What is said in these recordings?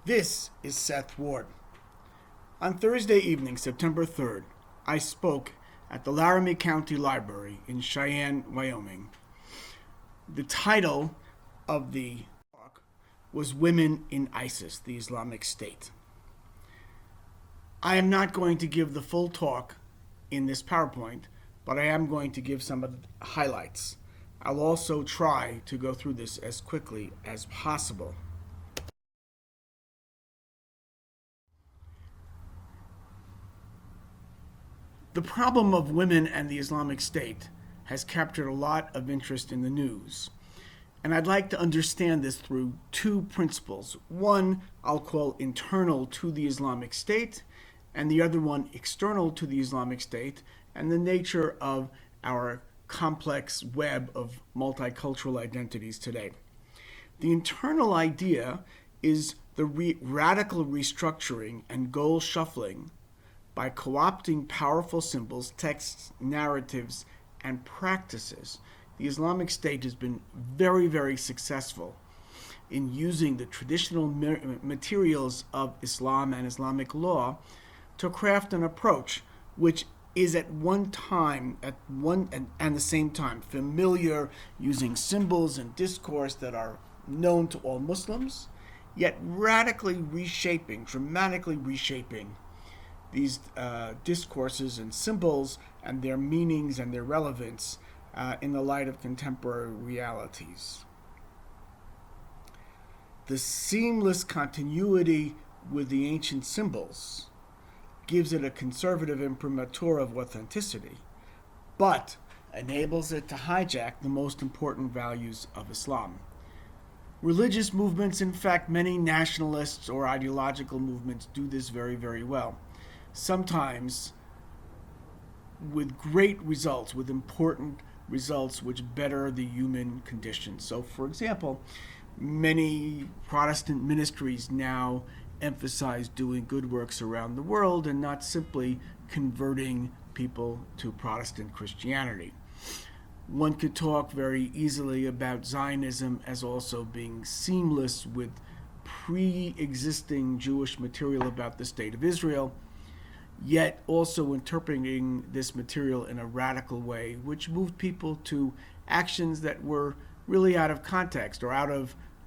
This is Seth Ward. On Thursday evening, September 3rd, I spoke at the Laramie County Library in Cheyenne, Wyoming. The title of the talk was Women in ISIS, the Islamic State. I am not going to give the full talk in this PowerPoint, but I am going to give some of the highlights. I'll also try to go through this as quickly as possible. The problem of women and the Islamic State has captured a lot of interest in the news. And I'd like to understand this through two principles. One I'll call internal to the Islamic State, and the other one external to the Islamic State, and the nature of our complex web of multicultural identities today. The internal idea is the radical restructuring and goal shuffling by co-opting powerful symbols, texts, narratives, and practices. The Islamic State has been very, very successful in using the traditional materials of Islam and Islamic law to craft an approach which is at one and the same time familiar, using symbols and discourse that are known to all Muslims, yet radically reshaping, dramatically reshaping these discourses and symbols and their meanings and their relevance in the light of contemporary realities. The seamless continuity with the ancient symbols gives it a conservative imprimatur of authenticity, but enables it to hijack the most important values of Islam. Religious movements, in fact, many nationalists or ideological movements do this very, very well. Sometimes with great results, with important results which better the human condition. So, for example, many Protestant ministries now emphasize doing good works around the world and not simply converting people to Protestant Christianity. One could talk very easily about Zionism as also being seamless with pre-existing Jewish material about the State of Israel, yet also interpreting this material in a radical way, which moved people to actions that were really out of context or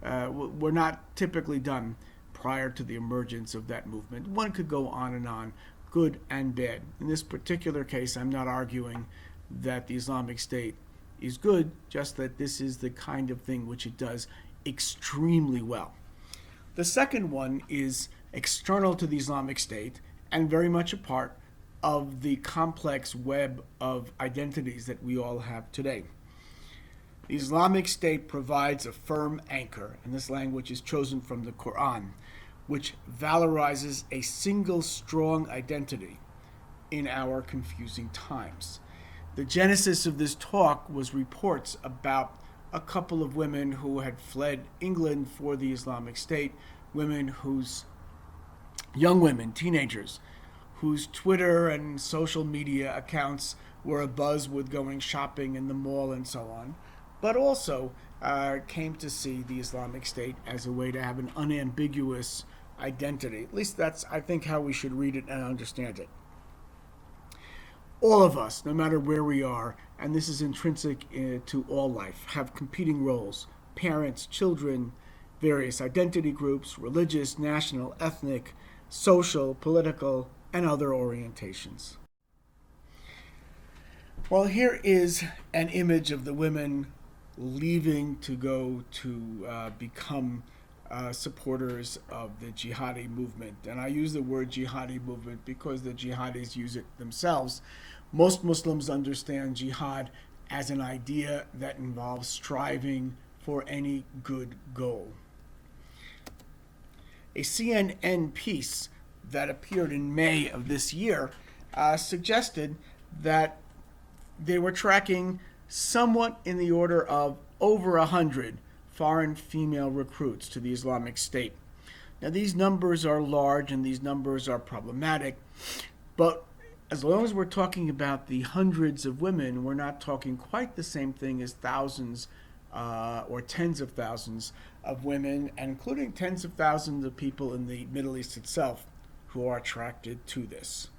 were not typically done prior to the emergence of that movement. One could go on, good and bad. In this particular case, I'm not arguing that the Islamic State is good, just that this is the kind of thing which it does extremely well. The second one is external to the Islamic State and very much a part of the complex web of identities that we all have today. The Islamic State provides a firm anchor, and this language is chosen from the Quran, which valorizes a single strong identity in our confusing times. The genesis of this talk was reports about a couple of women who had fled England for the Islamic State, young women, teenagers, whose Twitter and social media accounts were abuzz with going shopping in the mall and so on, but also came to see the Islamic State as a way to have an unambiguous identity. At least that's, I think, how we should read it and understand it. All of us, no matter where we are, and this is intrinsic to all life, have competing roles: parents, children, various identity groups, religious, national, ethnic, social, political, and other orientations. Well, here is an image of the women leaving to go to become supporters of the Jihadi movement. And I use the word Jihadi movement because the jihadis use it themselves. Most Muslims understand jihad as an idea that involves striving for any good goal. A CNN piece that appeared in May of this year suggested that they were tracking somewhat in the order of over 100 foreign female recruits to the Islamic State. Now, these numbers are large and these numbers are problematic, but as long as we're talking about the hundreds of women, we're not talking quite the same thing as thousands or tens of thousands of women, and including tens of thousands of people in the Middle East itself who are attracted to this.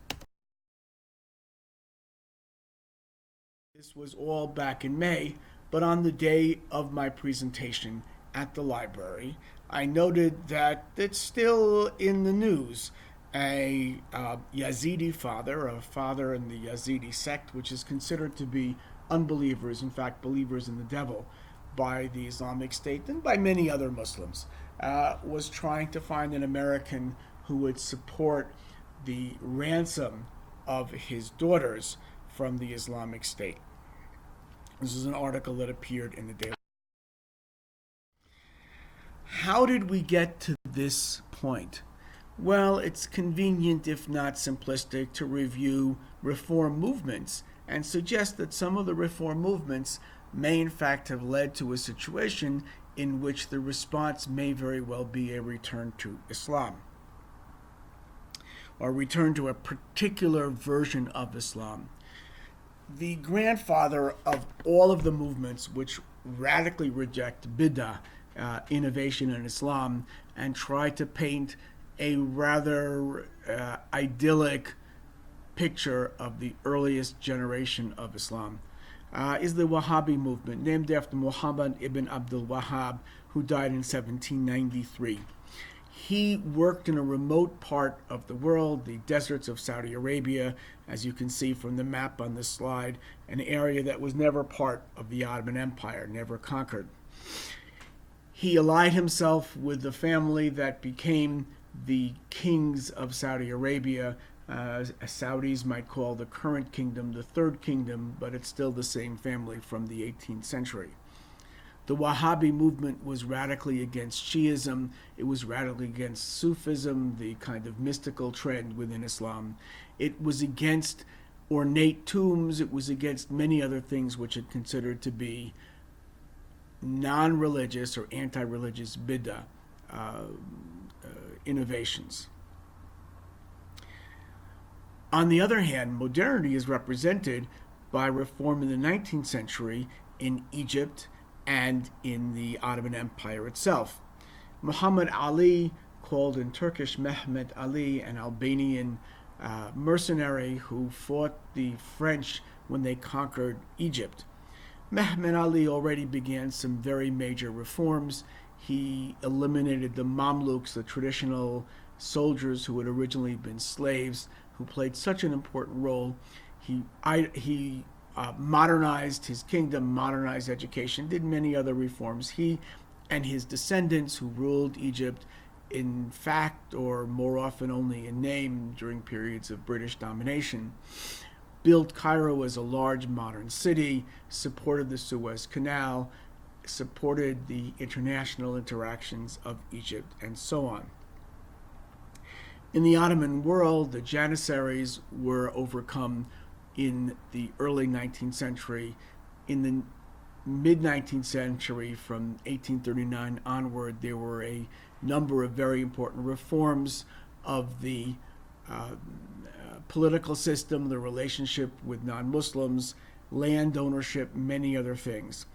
This was all back in May, but on the day of my presentation at the library, I noted that it's still in the news. A Yazidi father, a father in the Yazidi sect, which is considered to be unbelievers, in fact, believers in the devil, by the Islamic State and by many other Muslims, was trying to find an American who would support the ransom of his daughters from the Islamic State. This is an article that appeared in the Daily. How did we get to this point? Well, it's convenient, if not simplistic, to review reform movements and suggest that some of the reform movements may in fact have led to a situation in which the response may very well be a return to Islam, or return to a particular version of Islam. The grandfather of all of the movements which radically reject bid'ah, innovation in Islam, and try to paint a rather idyllic picture of the earliest generation of Islam, is the Wahhabi movement, named after Muhammad ibn Abdul Wahhab, who died in 1793. He worked in a remote part of the world, the deserts of Saudi Arabia, as you can see from the map on this slide, an area that was never part of the Ottoman Empire, never conquered. He allied himself with the family that became the kings of Saudi Arabia. Saudis might call the current kingdom the Third Kingdom, but it's still the same family from the 18th century. The Wahhabi movement was radically against Shiism. It was radically against Sufism, the kind of mystical trend within Islam. It was against ornate tombs. It was against many other things which it considered to be non-religious or anti-religious bid'ah innovations. On the other hand, modernity is represented by reform in the 19th century in Egypt and in the Ottoman Empire itself. Muhammad Ali, called in Turkish Mehmet Ali, an Albanian mercenary who fought the French when they conquered Egypt. Mehmet Ali already began some very major reforms. He eliminated the Mamluks, the traditional soldiers who had originally been slaves, who played such an important role. He modernized his kingdom, modernized education, did many other reforms. He and his descendants, who ruled Egypt in fact or more often only in name during periods of British domination, built Cairo as a large modern city, supported the Suez Canal, supported the international interactions of Egypt, and so on. In the Ottoman world, the Janissaries were overcome in the early 19th century. In the mid-19th century, from 1839 onward, there were a number of very important reforms of the political system, the relationship with non-Muslims, land ownership, many other things,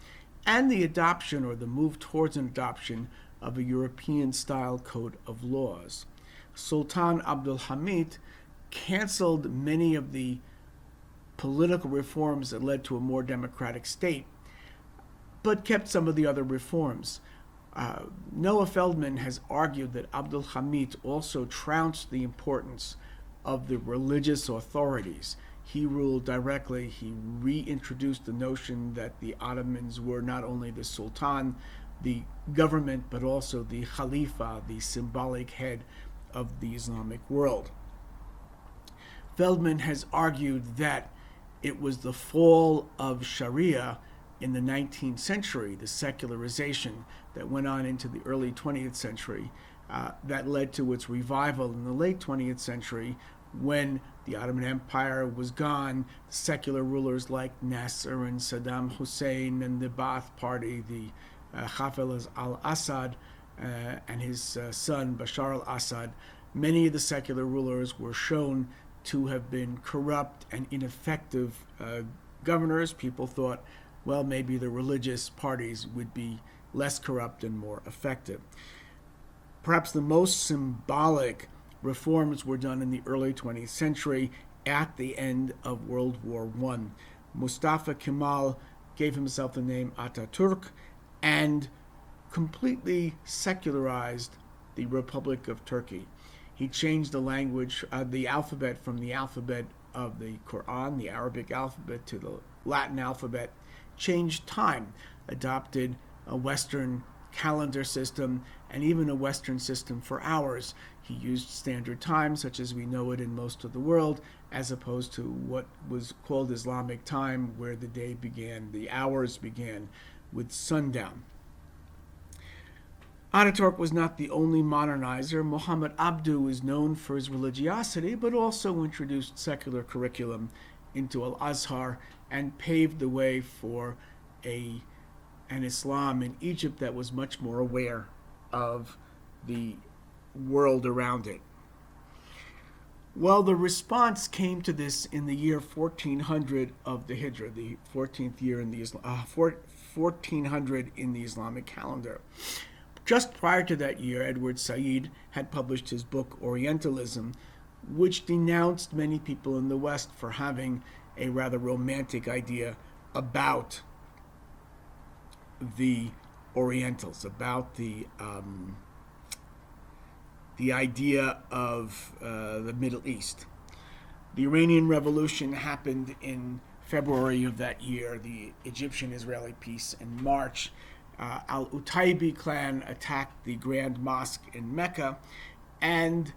and the adoption or the move towards an adoption of a European-style code of laws. Sultan Abdul Hamid canceled many of the political reforms that led to a more democratic state, but kept some of the other reforms. Noah Feldman has argued that Abdul Hamid also trounced the importance of the religious authorities. He ruled directly. He reintroduced the notion that the Ottomans were not only the Sultan, the government, but also the Khalifa, the symbolic head of the Islamic world. Feldman has argued that it was the fall of Sharia in the 19th century, the secularization that went on into the early 20th century, that led to its revival in the late 20th century when the Ottoman Empire was gone. Secular rulers like Nasser and Saddam Hussein and the Ba'ath Party, the Hafez al-Assad and his son Bashar al-Assad, many of the secular rulers were shown to have been corrupt and ineffective governors. People thought well, maybe the religious parties would be less corrupt and more effective. Perhaps the most symbolic reforms were done in the early 20th century at the end of World War I. Mustafa Kemal gave himself the name Ataturk and completely secularized the Republic of Turkey. He changed the language, the alphabet, from the alphabet of the Quran, the Arabic alphabet, to the Latin alphabet, changed time, adopted a Western calendar system, and even a Western system for hours. He used standard time, such as we know it in most of the world, as opposed to what was called Islamic time, where the day began, the hours began with sundown. Ataturk was not the only modernizer. Muhammad Abdu is known for his religiosity, but also introduced secular curriculum into Al-Azhar and paved the way for an Islam in Egypt that was much more aware of the world around it. Well, the response came to this in the year 1400 of the Hijrah, the 14th year in the 1400 in the Islamic calendar. Just prior to that year, Edward Said had published his book Orientalism, which denounced many people in the West for having a rather romantic idea about the Orientals, about the idea of the Middle East. The Iranian Revolution happened in February of that year, the Egyptian-Israeli peace in March. Al-Utaibi clan attacked the Grand Mosque in Mecca, and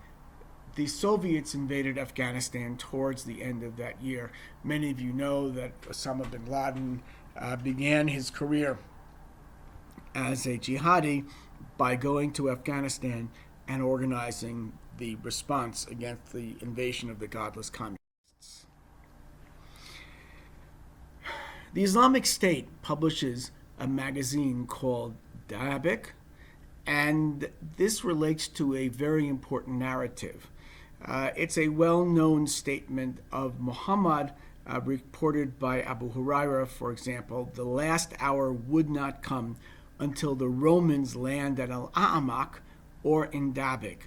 the Soviets invaded Afghanistan towards the end of that year. Many of you know that Osama bin Laden began his career as a jihadi by going to Afghanistan and organizing the response against the invasion of the godless communists. The Islamic State publishes a magazine called Dabiq, and this relates to a very important narrative. It's a well-known statement of Muhammad, reported by Abu Huraira, for example. The last hour would not come until the Romans land at Al-A'amak or in Dabiq.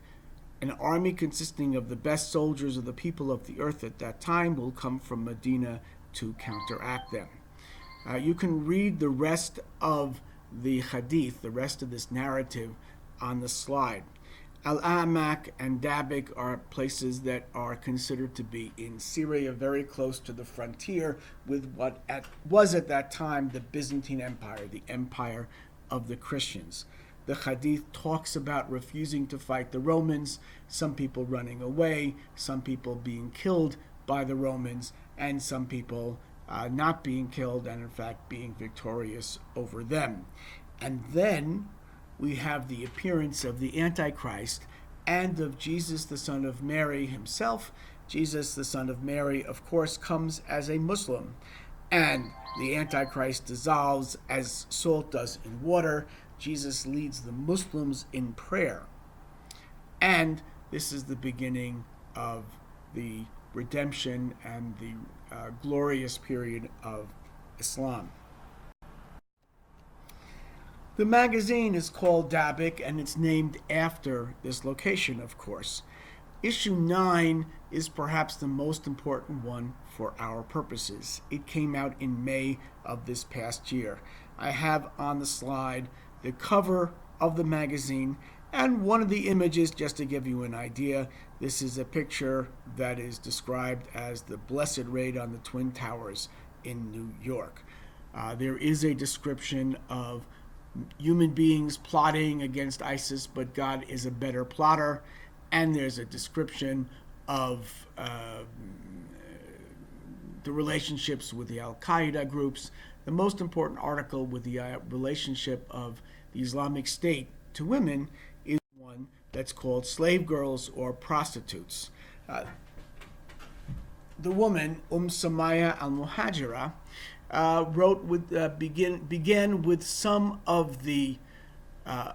An army consisting of the best soldiers of the people of the earth at that time will come from Medina to counteract them. You can read the rest of the hadith, the rest of this narrative, on the slide. Al-A'amak and Dabiq are places that are considered to be in Syria, very close to the frontier with what was at that time the Byzantine Empire, the empire of the Christians. The hadith talks about refusing to fight the Romans, some people running away, some people being killed by the Romans, and some people not being killed and in fact being victorious over them. And then we have the appearance of the Antichrist and of Jesus, the son of Mary himself. Jesus, the son of Mary, of course, comes as a Muslim, and the Antichrist dissolves as salt does in water. Jesus leads the Muslims in prayer. And this is the beginning of the redemption and the glorious period of Islam. The magazine is called Dabiq, and it's named after this location, of course. Issue 9 is perhaps the most important one for our purposes. It came out in May of this past year. I have on the slide the cover of the magazine and one of the images, just to give you an idea. This is a picture that is described as the Blessed Raid on the Twin Towers in New York. There is a description of human beings plotting against ISIS, but God is a better plotter. And there's a description of the relationships with the Al-Qaeda groups. The most important article with the relationship of the Islamic State to women is one that's called Slave Girls or Prostitutes. The woman, Sumayyah al-Muhajira, began with some of the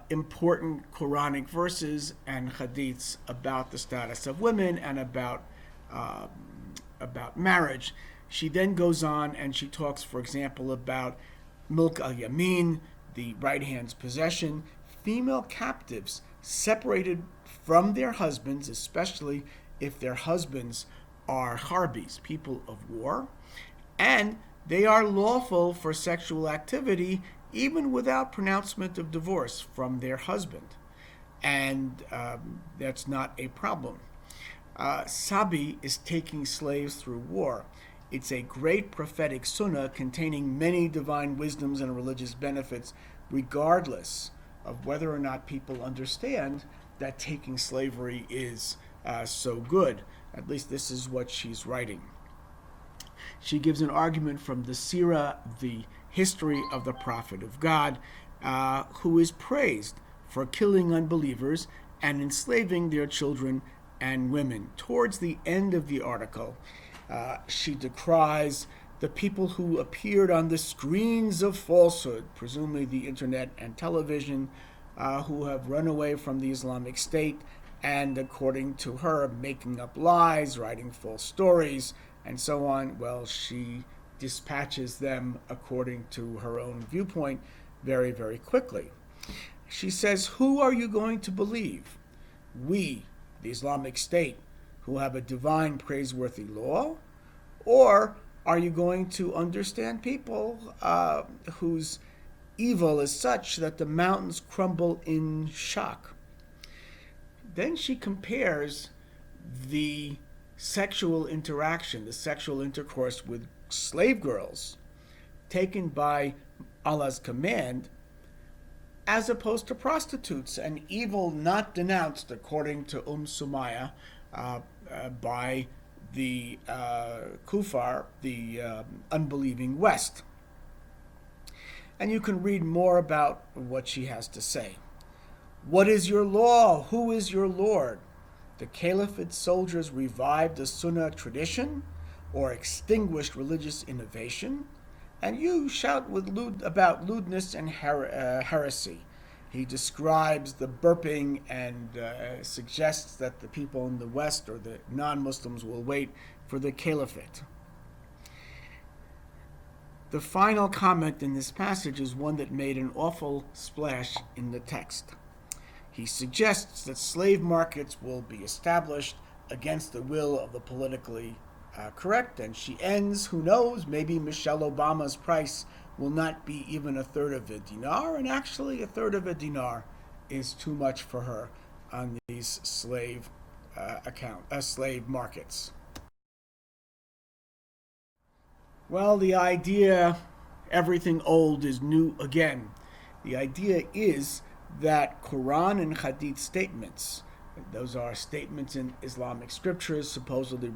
important Quranic verses and hadiths about the status of women and about marriage. She then goes on and she talks, for example, about milk al-yamin, the right hand's possession, female captives separated from their husbands, especially if their husbands are harbis, people of war, and they are lawful for sexual activity even without pronouncement of divorce from their husband. And that's not a problem. Sabi is taking slaves through war. It's a great prophetic sunnah containing many divine wisdoms and religious benefits, regardless of whether or not people understand that taking slavery is so good. At least this is what she's writing. She gives an argument from the Sirah, the history of the Prophet of God, who is praised for killing unbelievers and enslaving their children and women. Towards the end of the article, she decries the people who appeared on the screens of falsehood, presumably the internet and television, who have run away from the Islamic State and, according to her, making up lies, writing false stories, and so on. Well, she dispatches them according to her own viewpoint very, very quickly. She says, who are you going to believe? We, the Islamic State, who have a divine praiseworthy law? Or are you going to understand people whose evil is such that the mountains crumble in shock? Then she compares the sexual interaction, the sexual intercourse with slave girls taken by Allah's command, as opposed to prostitutes, an evil not denounced, according to Sumayyah, by the Kufar, the unbelieving West. And you can read more about what she has to say. What is your law? Who is your Lord? The Caliphate soldiers revived the Sunnah tradition or extinguished religious innovation, and you shout about lewdness and heresy. He describes the burping and suggests that the people in the West or the non-Muslims will wait for the Caliphate. The final comment in this passage is one that made an awful splash in the text. He suggests that slave markets will be established against the will of the politically correct, and she ends, who knows, maybe Michelle Obama's price will not be even a third of a dinar, and actually a third of a dinar is too much for her on these slave markets. Well, the idea, everything old is new again. The idea is that Quran and Hadith statements, those are statements in Islamic scriptures, supposedly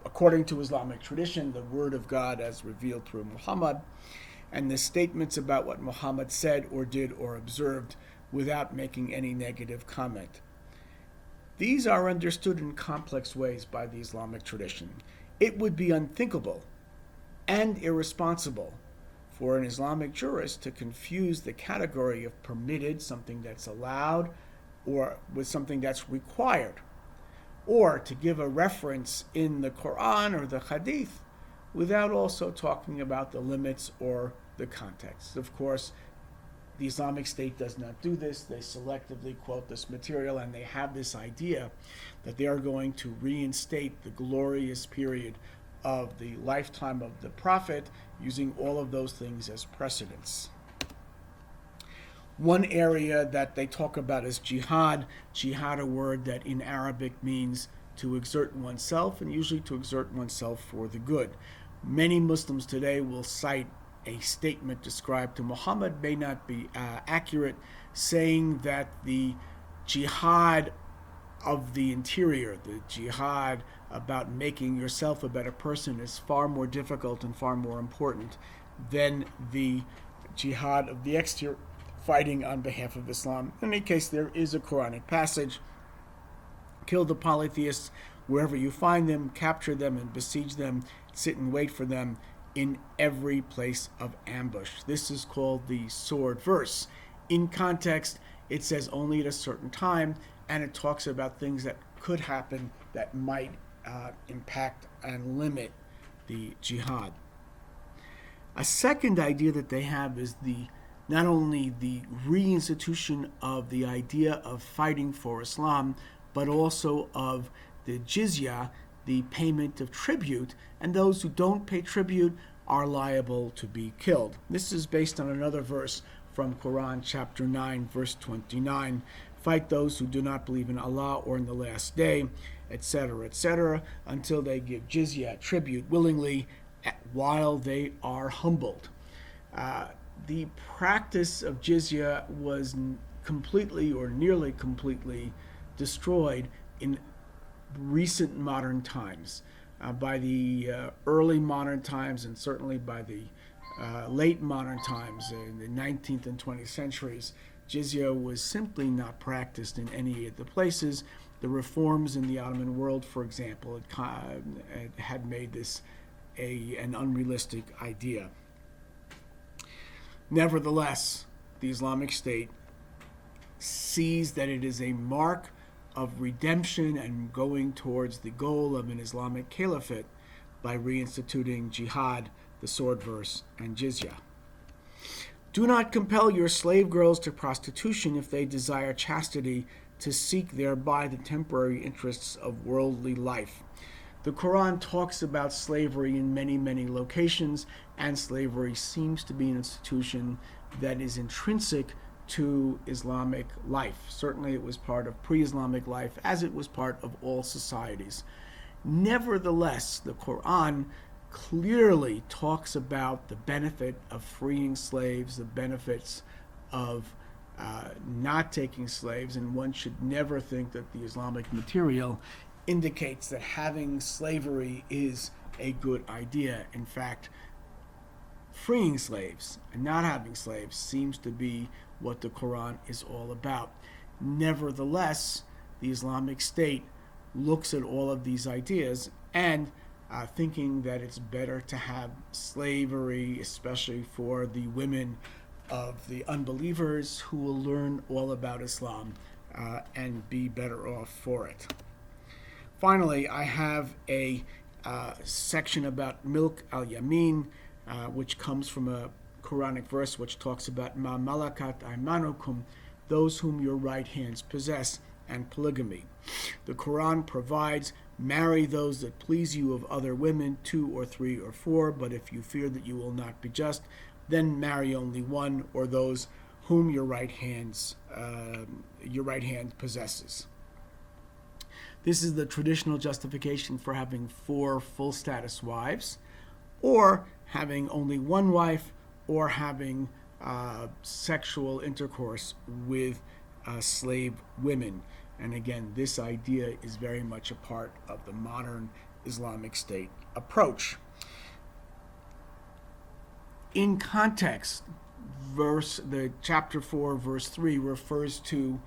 according to Islamic tradition, the word of God as revealed through Muhammad, and the statements about what Muhammad said or did or observed without making any negative comment. These are understood in complex ways by the Islamic tradition. It would be unthinkable and irresponsible for an Islamic jurist to confuse the category of permitted, something that's allowed, or with something that's required, or to give a reference in the Quran or the Hadith without also talking about the limits or the context. Of course, the Islamic State does not do this. They selectively quote this material, and they have this idea that they are going to reinstate the glorious period of the lifetime of the Prophet, using all of those things as precedents. One area that they talk about is jihad, a word that in Arabic means to exert oneself, and usually to exert oneself for the good. Many Muslims today will cite a statement described to Muhammad, may not be accurate, saying that the jihad of the interior, the jihad about making yourself a better person, is far more difficult and far more important than the jihad of the exterior, fighting on behalf of Islam. In any case, there is a Quranic passage: kill the polytheists wherever you find them, capture them and besiege them, sit and wait for them in every place of ambush. This is called the sword verse. In context, it says only at a certain time, and it talks about things that could happen that might impact and limit the jihad. A second idea that they have is not only the reinstitution of the idea of fighting for Islam, but also of the jizya, the payment of tribute, and those who don't pay tribute are liable to be killed. This is based on another verse from Quran chapter 9, verse 29. Fight those who do not believe in Allah or in the last day, etc., until they give jizya, tribute, willingly, while they are humbled. The practice of jizya was completely or nearly completely destroyed in recent modern times. By the early modern times, and certainly by the late modern times in the 19th and 20th centuries, jizya was simply not practiced in any of the places. The reforms in the Ottoman world, for example, had made this an unrealistic idea. Nevertheless, the Islamic State sees that it is a mark of redemption and going towards the goal of an Islamic caliphate by reinstituting jihad, the sword verse, and jizya. Do not compel your slave girls to prostitution if they desire chastity, to seek thereby the temporary interests of worldly life. The Quran talks about slavery in many, many locations, and slavery seems to be an institution that is intrinsic to Islamic life. Certainly it was part of pre-Islamic life, as it was part of all societies. Nevertheless, the Quran clearly talks about the benefit of freeing slaves, the benefits of not taking slaves, and one should never think that the Islamic material indicates that having slavery is a good idea. In fact, freeing slaves and not having slaves seems to be what the Quran is all about. Nevertheless, the Islamic State looks at all of these ideas and thinking that it's better to have slavery, especially for the women of the unbelievers who will learn all about Islam and be better off for it. Finally, I have a section about milk al-yamin, which comes from a Quranic verse which talks about ma malakat aymanukum, those whom your right hands possess, and polygamy. The Quran provides, marry those that please you of other women, 2 or 3 or 4, but if you fear that you will not be just, then marry only one, or those whom your right hand possesses. This is the traditional justification for having 4 full status wives, or having only one wife, or having sexual intercourse with slave women. And again, this idea is very much a part of the modern Islamic State approach. In context, the chapter 4, verse 3 refers to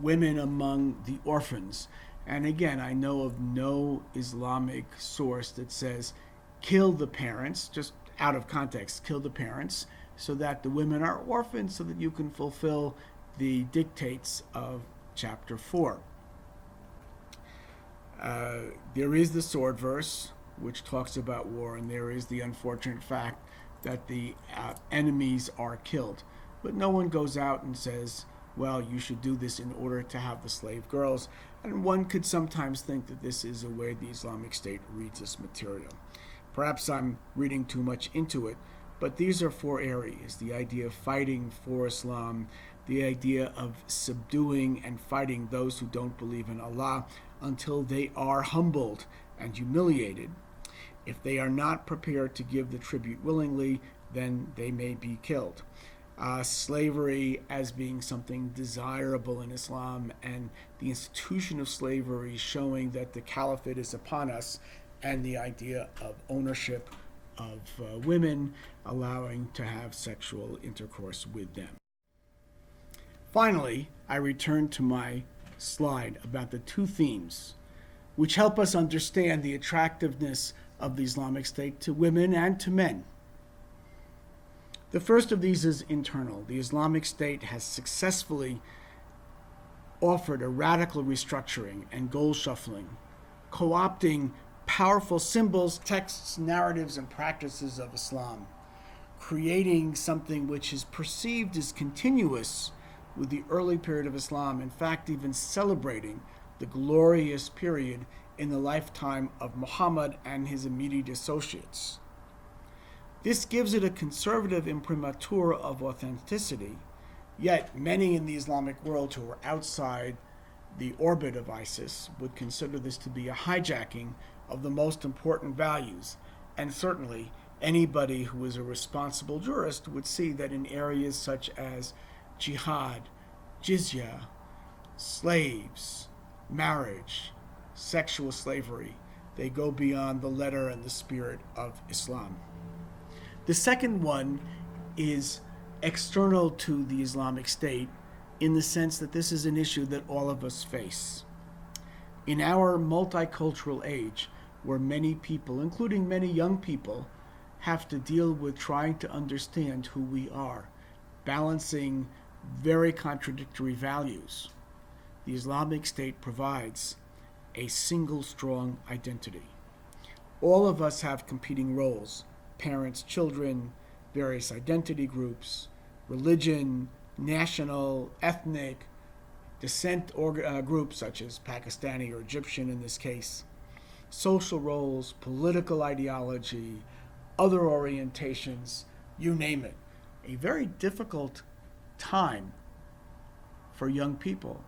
women among the orphans. And again, I know of no Islamic source that says kill the parents, just out of context, kill the parents, so that the women are orphans, so that you can fulfill the dictates of chapter 4. There is the sword verse, which talks about war, and there is the unfortunate fact that the enemies are killed. But no one goes out and says, well, you should do this in order to have the slave girls. And one could sometimes think that this is a way the Islamic State reads this material. Perhaps I'm reading too much into it, but these are 4 areas: the idea of fighting for Islam, the idea of subduing and fighting those who don't believe in Allah until they are humbled and humiliated. If they are not prepared to give the tribute willingly, then they may be killed. Slavery as being something desirable in Islam, and the institution of slavery showing that the caliphate is upon us, and the idea of ownership of women, allowing to have sexual intercourse with them. Finally, I return to my slide about the 2 themes which help us understand the attractiveness of the Islamic State to women and to men. The first of these is internal. The Islamic State has successfully offered a radical restructuring and goal shuffling, co-opting powerful symbols, texts, narratives, and practices of Islam. creating something which is perceived as continuous with the early period of Islam, in fact, even celebrating the glorious period in the lifetime of Muhammad and his immediate associates. This gives it a conservative imprimatur of authenticity, yet many in the Islamic world who are outside the orbit of ISIS would consider this to be a hijacking of the most important values, and certainly anybody who is a responsible jurist would see that in areas such as jihad, jizya, slaves, marriage, sexual slavery, they go beyond the letter and the spirit of Islam. The second one is external to the Islamic State in the sense that this is an issue that all of us face. In our multicultural age, where many people, including many young people, have to deal with trying to understand who we are, balancing very contradictory values, the Islamic State provides a single strong identity. All of us have competing roles: parents, children, various identity groups, religion, national, ethnic, descent groups such as Pakistani or Egyptian in this case, social roles, political ideology, other orientations, you name it. A very difficult time for young people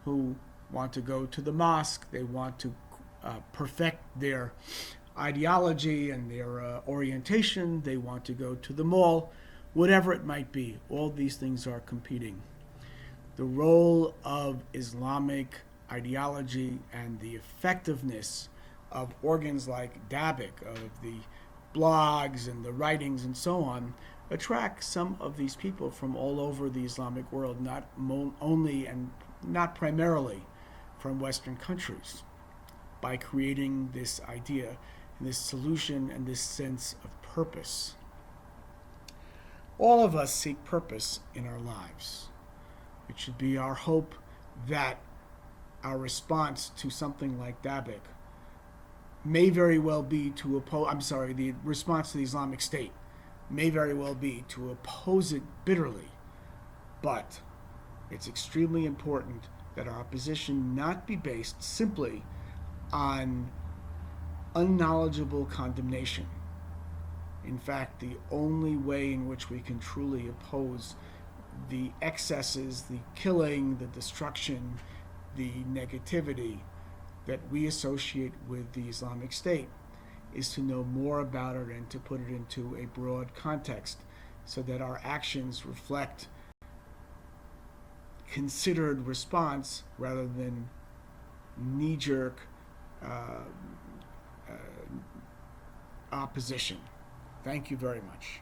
who want to go to the mosque, they want to perfect their ideology and their orientation, they want to go to the mall, whatever it might be. All these things are competing. The role of Islamic ideology and the effectiveness of organs like Dabiq, of the blogs and the writings and so on, attract some of these people from all over the Islamic world, not only and not primarily from Western countries, by creating this idea and this solution and this sense of purpose. All of us seek purpose in our lives. It should be our hope that our response to something like Dabiq may very well be to oppose, the response to the Islamic State may very well be to oppose it bitterly, but it's extremely important that our opposition not be based simply on unknowledgeable condemnation. In fact, the only way in which we can truly oppose the excesses, the killing, the destruction, the negativity that we associate with the Islamic State is to know more about it and to put it into a broad context so that our actions reflect considered response rather than knee-jerk opposition. Thank you very much.